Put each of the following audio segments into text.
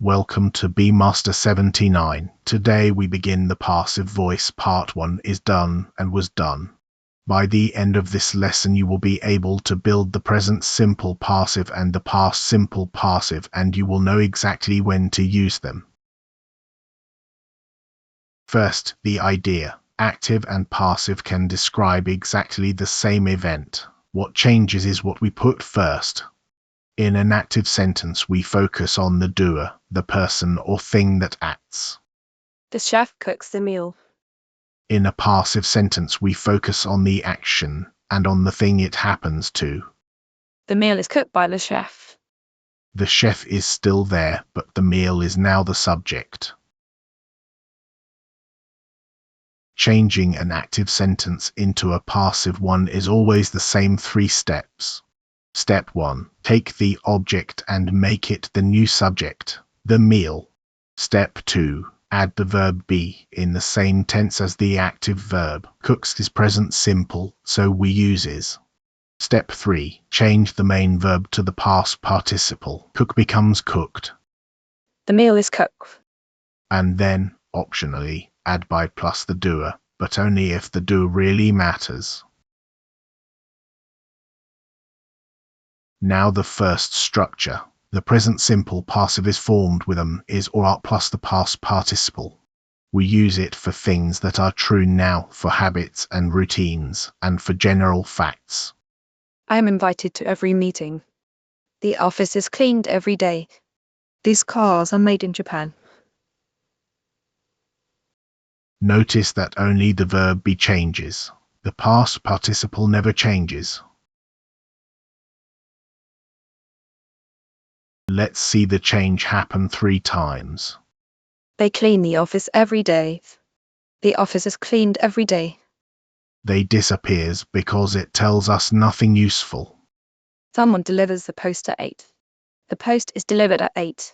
Welcome to Beemaster 79. Today we begin the passive voice. Part 1 is done and was done. By the end of this lesson you will be able to build the present simple passive and the past simple passive, and you will know exactly when to use them. First, the idea. Active and passive can describe exactly the same event. What changes is what we put first. In an active sentence, we focus on the doer, the person or thing that acts. The chef cooks the meal. In a passive sentence, we focus on the action and on the thing it happens to. The meal is cooked by the chef. The chef is still there, but the meal is now the subject. Changing an active sentence into a passive one is always the same 3 steps. Step 1. Take the object and make it the new subject, the meal. Step 2. Add the verb be in the same tense as the active verb. Cooks is present simple, so we use is. Step 3. Change the main verb to the past participle. Cook becomes cooked. The meal is cooked. And then, optionally, add by plus the doer, but only if the doer really matters. Now the first structure. The present simple passive is formed with is or are plus the past participle. We use it for things that are true now, for habits and routines, and for general facts. I am invited to every meeting. The office is cleaned every day. These cars are made in Japan. Notice that only the verb be changes. The past participle never changes. Let's see the change happen 3 times. They clean the office every day. The office is cleaned every day. They disappears because it tells us nothing useful. Someone delivers the post at 8. The post is delivered at 8.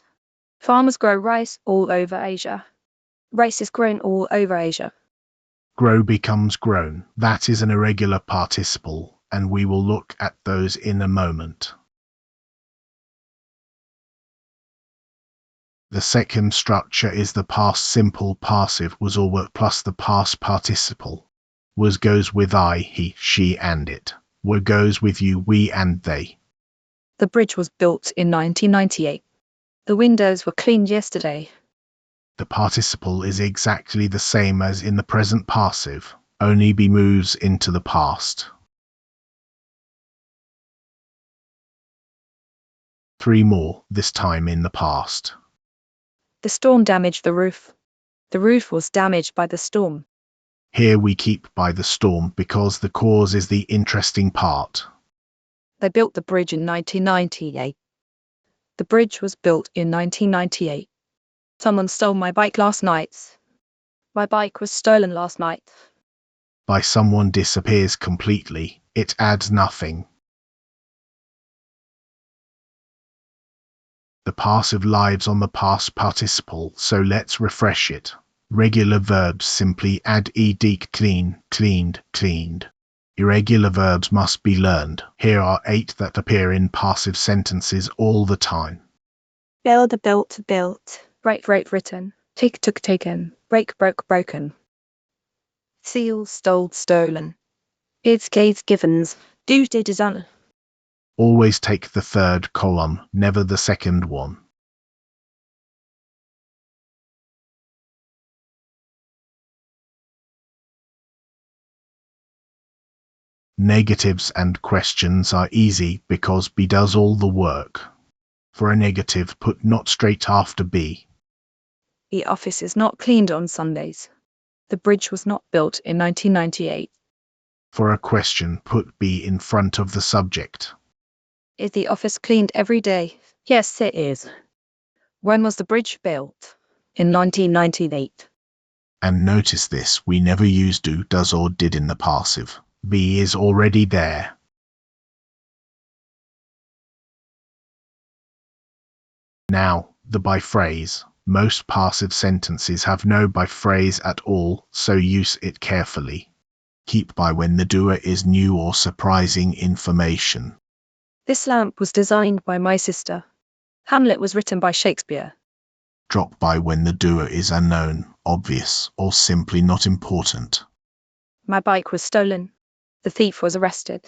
Farmers grow rice all over Asia. Rice is grown all over Asia. Grow becomes grown. That is an irregular participle, and we will look at those in a moment. The second structure is the past simple passive was or were plus the past participle. Was goes with I, he, she and it. Were goes with you, we and they. The bridge was built in 1998. The windows were cleaned yesterday. The participle is exactly the same as in the present passive, only be moves into the past. 3 more, this time in the past. The storm damaged the roof. The roof was damaged by the storm. Here we keep by the storm because the cause is the interesting part. They built the bridge in 1998. The bridge was built in 1998. Someone stole my bike last night. My bike was stolen last night. By someone disappears completely, it adds nothing. The passive lives on the past participle, so let's refresh it. Regular verbs simply add ed: clean, cleaned, cleaned. Irregular verbs must be learned. Here are 8 that appear in passive sentences all the time. Build, built, built. Write, wrote, written. Take, took, taken. Break, broke, broken. Steal, stole, stolen. Give, gave, givens. Do, did, done. Always take the third column, never the second one. Negatives and questions are easy because be does all the work. For a negative, put not straight after be. The office is not cleaned on Sundays. The bridge was not built in 1998. For a question, put be in front of the subject. Is the office cleaned every day? Yes, it is. When was the bridge built? In 1998. And notice this, we never use do, does or did in the passive. Be is already there. Now, the by phrase. Most passive sentences have no by phrase at all, so use it carefully. Keep by when the doer is new or surprising information. This lamp was designed by my sister. Hamlet was written by Shakespeare. Drop by when the doer is unknown, obvious, or simply not important. My bike was stolen. The thief was arrested.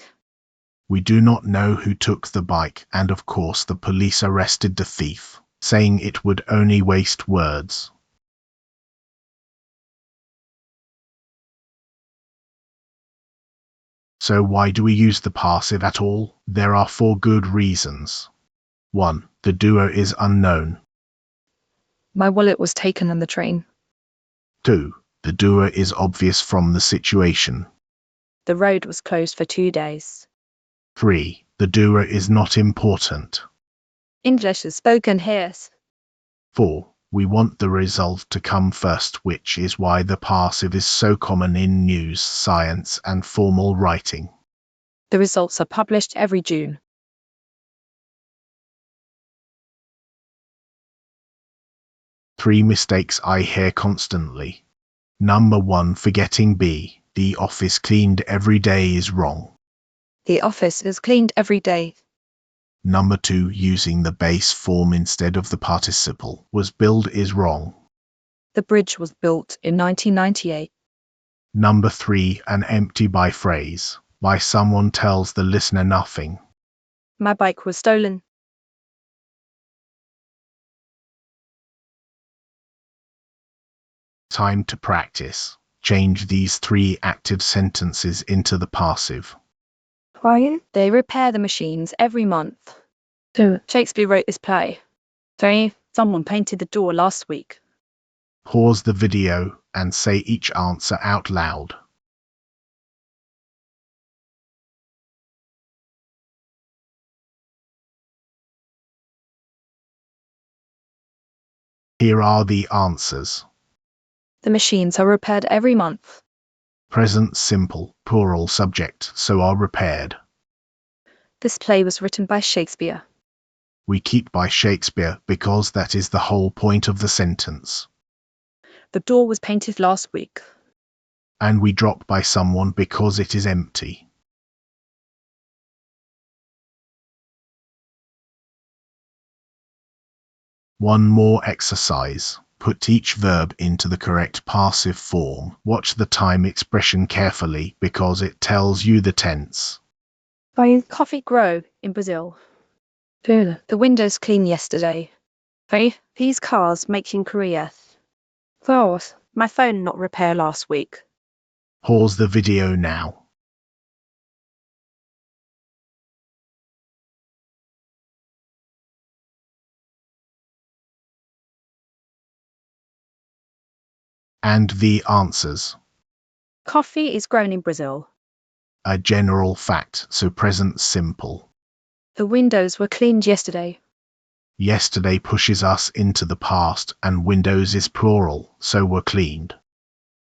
We do not know who took the bike, and of course the police arrested the thief, saying it would only waste words. So why do we use the passive at all? There are 4 good reasons. 1. The doer is unknown. My wallet was taken on the train. 2. The doer is obvious from the situation. The road was closed for 2 days. 3. The doer is not important. English is spoken here. 4. We want the result to come first, which is why the passive is so common in news, science, and formal writing. The results are published every June. Three mistakes I hear constantly. Number 1, forgetting B. The office cleaned every day is wrong. The office is cleaned every day. Number 2, using the base form instead of the participle was build is wrong. The bridge was built in 1998. Number 3, an empty by phrase by someone tells the listener nothing. My bike was stolen. Time to practice. Change these 3 active sentences into the passive. Why? They repair the machines every month. 2. Shakespeare wrote this play. 3. Someone painted the door last week. Pause the video and say each answer out loud. Here are the answers. The machines are repaired every month. Present simple, plural subject, so are repaired. This play was written by Shakespeare. We keep by Shakespeare because that is the whole point of the sentence. The door was painted last week. And we drop by someone because it is empty. One more exercise. Put each verb into the correct passive form. Watch the time expression carefully because it tells you the tense. Why coffee grow in Brazil? 2. The windows cleaned yesterday. 3. These cars make in Korea. 4. My phone not repair last week. Pause the video now. And the answers. Coffee is grown in Brazil. A general fact, so present simple. The windows were cleaned yesterday. Yesterday pushes us into the past and windows is plural, so were cleaned.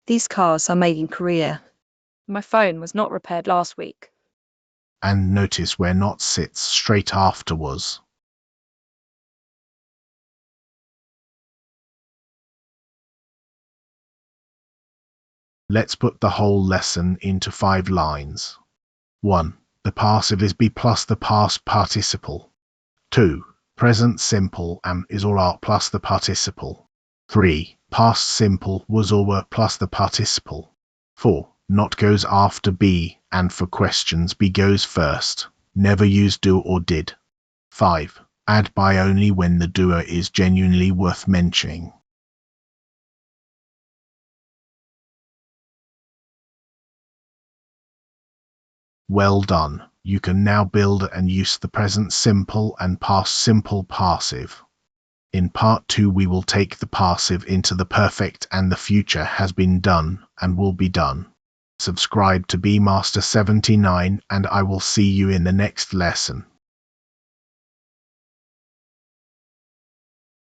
These cars are made in Korea. My phone was not repaired last week. And notice where not sits straight after was. Let's put the whole lesson into 5 lines. 1. The passive is be plus the past participle. 2. Present simple am is or are plus the participle. 3. Past simple was or were plus the participle. 4. Not goes after be, and for questions be goes first. Never use do or did. 5. Add by only when the doer is genuinely worth mentioning. Well done. You can now build and use the present simple and past simple passive. In part 2 we will take the passive into the perfect and the future has been done and will be done. Subscribe to BeMaster79 and I will see you in the next lesson.